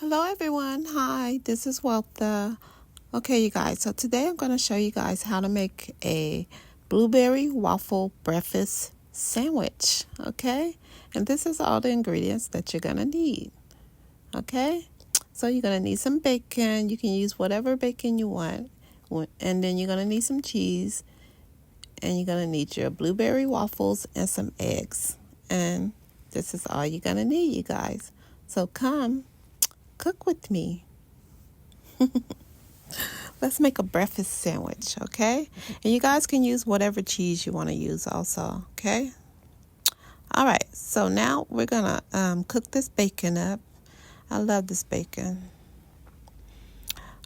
Hello everyone, hi, this is Weltha. Okay you guys, so today I'm going to show you guys how to make a blueberry waffle breakfast sandwich, okay? And this is all the ingredients that you're going to need, okay? So you're going to need some bacon, you can use whatever bacon you want, and then you're going to need some cheese, and you're going to need your blueberry waffles and some eggs. And this is all you're going to need, you guys. So come cook with me. Let's make a breakfast sandwich, okay? And you guys can use whatever cheese you want to use also, okay? All right, so now we're going to cook this bacon up. I love this bacon.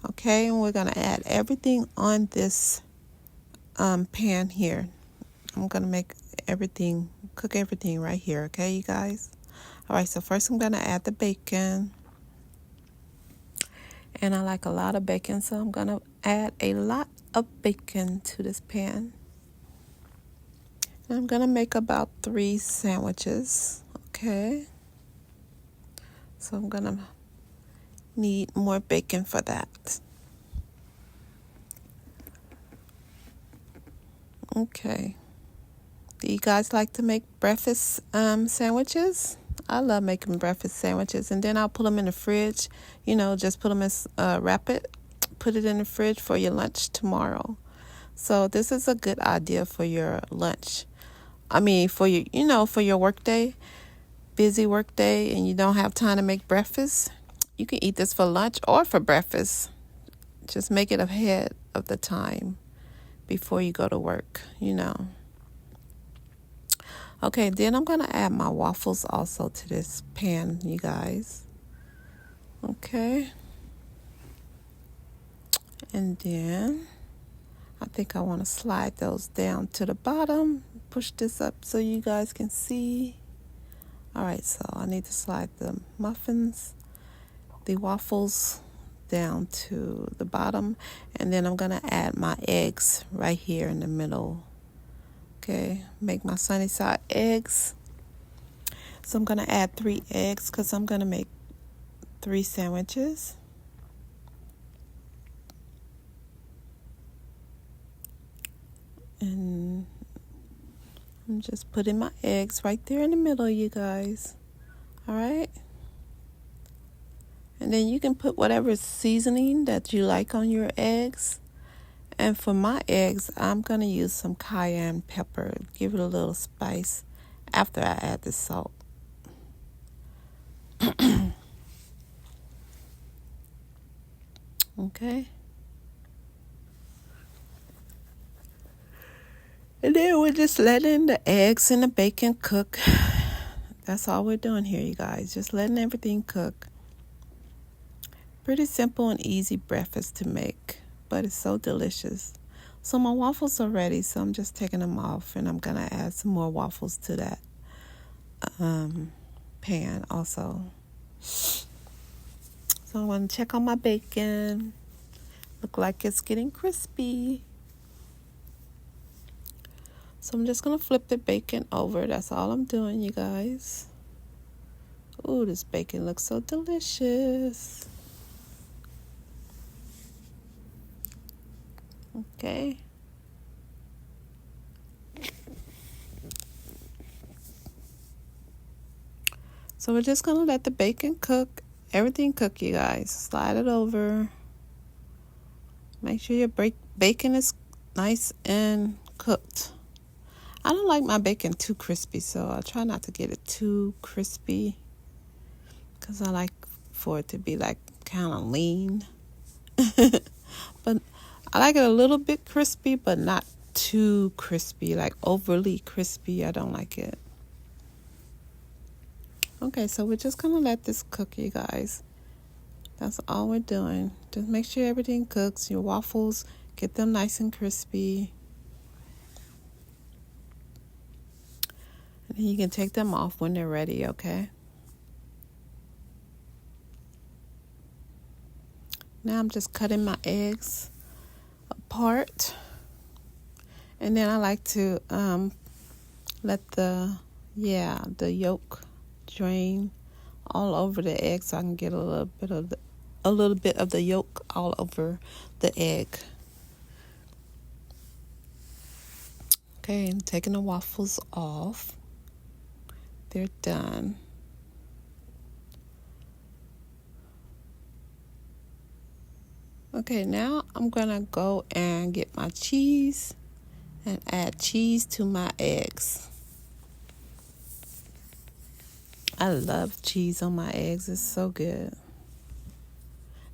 Okay, and we're going to add everything on this pan here. I'm going to cook everything right here, okay, you guys? All right, so first I'm going to add the bacon. And I like a lot of bacon, so I'm going to add a lot of bacon to this pan. And I'm going to make about 3 sandwiches, okay? So I'm going to need more bacon for that. Okay. Do you guys like to make breakfast sandwiches? I love making breakfast sandwiches, and then I'll put them in the fridge. Just put them put it in the fridge for your lunch tomorrow. So this is a good idea for your lunch. For your work day, busy work day, and you don't have time to make breakfast. You can eat this for lunch or for breakfast. Just make it ahead of the time before you go to work, Okay, then I'm going to add my waffles also to this pan, you guys. Okay. And then I think I want to slide those down to the bottom. Push this up so you guys can see. All right, so I need to slide the waffles down to the bottom. And then I'm going to add my eggs right here in the middle. Okay, make my sunny side eggs. So I'm going to add 3 eggs because I'm going to make 3 sandwiches. And I'm just putting my eggs right there in the middle, you guys. All right. And then you can put whatever seasoning that you like on your eggs. And for my eggs, I'm going to use some cayenne pepper. Give it a little spice after I add the salt. Okay. And then we're just letting the eggs and the bacon cook. That's all we're doing here, you guys. Just letting everything cook. Pretty simple and easy breakfast to make, but it's so delicious. So my waffles are ready, so I'm just taking them off, and I'm going to add some more waffles to that pan also. So I want to check on my bacon. Look like it's getting crispy. So I'm just going to flip the bacon over. That's all I'm doing, you guys. Ooh, this bacon looks so delicious. Okay. So we're just going to let the bacon cook. Everything cook, you guys. Slide it over. Make sure your bacon is nice and cooked. I don't like my bacon too crispy, so I try not to get it too crispy because I like for it to be like kind of lean. But I like it a little bit crispy, but not too crispy, like overly crispy. I don't like it. Okay, so we're just going to let this cook, you guys. That's all we're doing. Just make sure everything cooks. Your waffles, get them nice and crispy. And then you can take them off when they're ready, okay? Now I'm just cutting my eggs apart. And then I like to let the yolk drain all over the egg so I can get a little bit of the yolk all over the egg. Okay, I'm taking the waffles off. They're done. Okay, now I'm gonna go and get my cheese and add cheese to my eggs. I love cheese on my eggs. It's so good.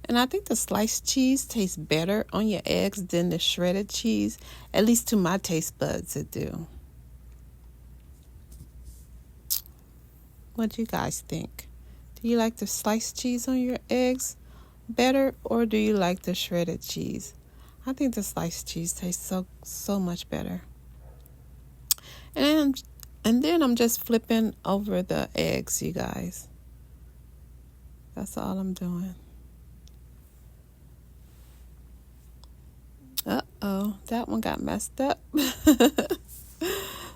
And I think the sliced cheese tastes better on your eggs than the shredded cheese. At least to my taste buds, it do. What do you guys think? Do you like the sliced cheese on your eggs better, or do you like the shredded cheese? I think the sliced cheese tastes so much better. And then I'm just flipping over the eggs, you guys. That's all I'm doing. Uh-oh, that one got messed up.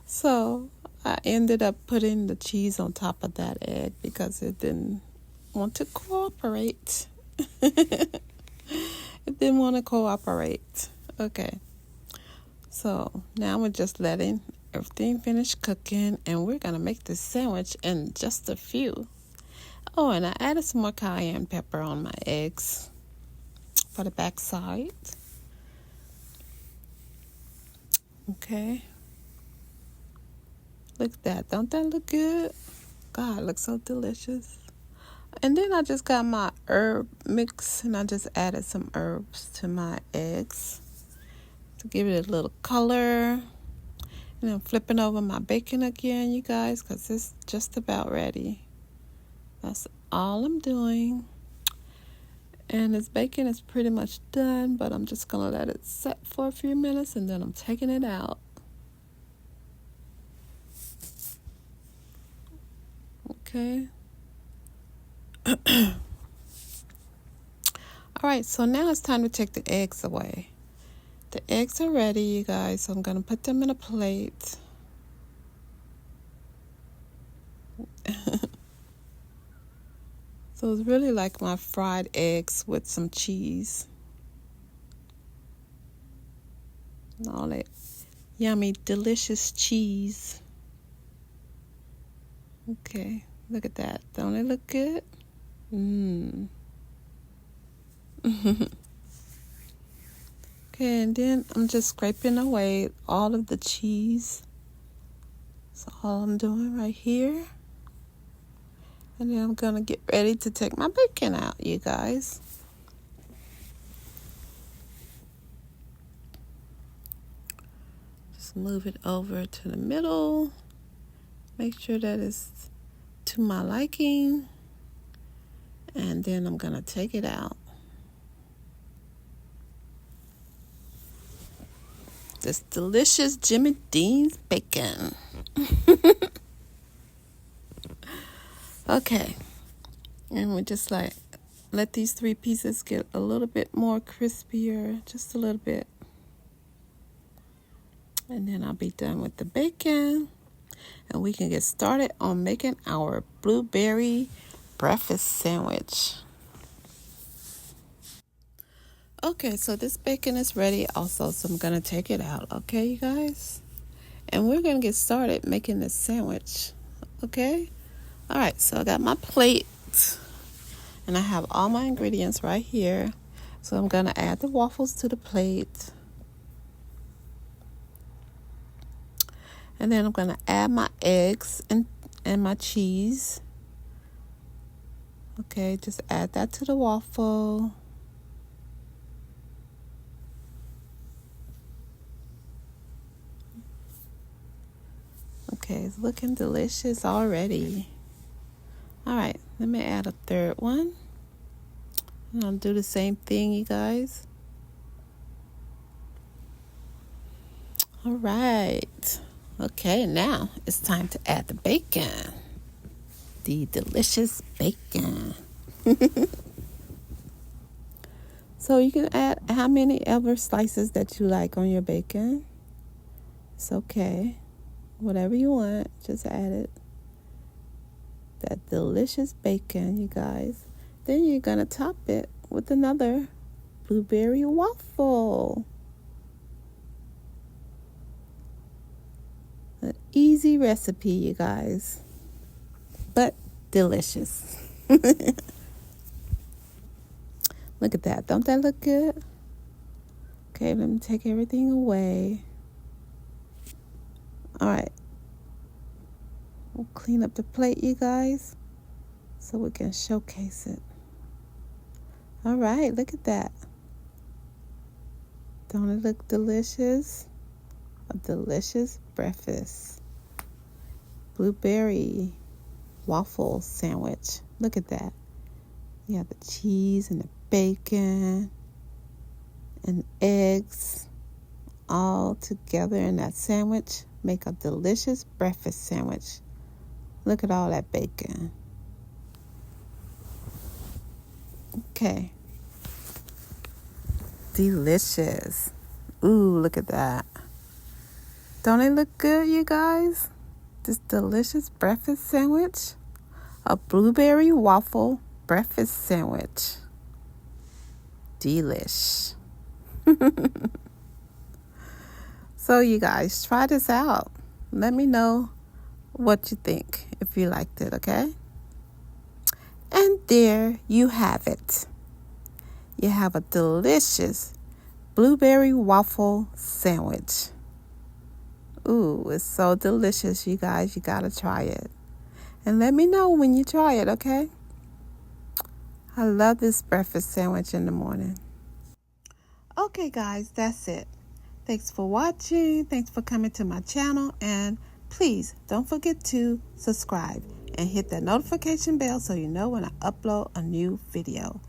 So I ended up putting the cheese on top of that egg because it didn't want to cooperate. It didn't want to cooperate. Okay. So now we're just letting everything finish cooking, and we're going to make this sandwich in just a few. Oh, and I added some more cayenne pepper on my eggs for the back side. Okay. Look at that. Don't that look good? God, it looks so delicious. And then I just got my herb mix, and I just added some herbs to my eggs to give it a little color. And I'm flipping over my bacon again, you guys, because it's just about ready. That's all I'm doing. And this bacon is pretty much done, but I'm just going to let it set for a few minutes, and then I'm taking it out. Okay. All right, so now it's time to take the eggs away. The eggs are ready, you guys, so I'm going to put them in a plate. So it's really like my fried eggs with some cheese. And all that yummy, delicious cheese. Okay, look at that. Don't it look good? Okay, and then I'm just scraping away all of the cheese. That's all I'm doing right here. And then I'm going to get ready to take my bacon out, you guys. Just move it over to the middle. Make sure that it's to my liking. And then I'm going to take it out. This delicious Jimmy Dean's bacon. Okay. And we just let these 3 pieces get a little bit more crispier, just a little bit. And then I'll be done with the bacon. And we can get started on making our blueberry breakfast sandwich. Okay, so this bacon is ready also, so I'm going to take it out, okay, you guys? And we're going to get started making this sandwich, okay? All right, so I got my plate, and I have all my ingredients right here. So I'm going to add the waffles to the plate. And then I'm going to add my eggs and my cheese. Okay, just add that to the waffle. Okay, it's looking delicious already. All right, let me add a third one. And I'll do the same thing, you guys. All right. Okay, now it's time to add the bacon. The delicious bacon. So you can add how many ever slices that you like on your bacon. It's okay. Whatever you want, just add it. that delicious bacon, you guys. Then you're going to top it with another blueberry waffle. An easy recipe, you guys, but delicious. Look at that. Don't that look good? Okay, let me take everything away. All right. We'll clean up the plate, you guys, so we can showcase it. All right, look at that. Don't it look delicious? A delicious breakfast. Blueberry waffle sandwich. Look at that. You have the cheese and the bacon and eggs all together in that sandwich. Make a delicious breakfast sandwich. Look at all that bacon. Okay. Delicious. Ooh, look at that. Don't it look good, you guys? This delicious breakfast sandwich. A blueberry waffle breakfast sandwich. Delish. So you guys, try this out. Let me know what you think, if you liked it, okay? And there you have it. You have a delicious blueberry waffle sandwich. Ooh, it's so delicious, you guys. You gotta try it. And let me know when you try it, okay? I love this breakfast sandwich in the morning. Okay, guys, that's it. Thanks for watching. Thanks for coming to my channel. And please don't forget to subscribe and hit that notification bell so you know when I upload a new video.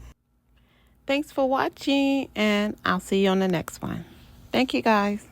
Thanks for watching, and I'll see you on the next one. Thank you, guys.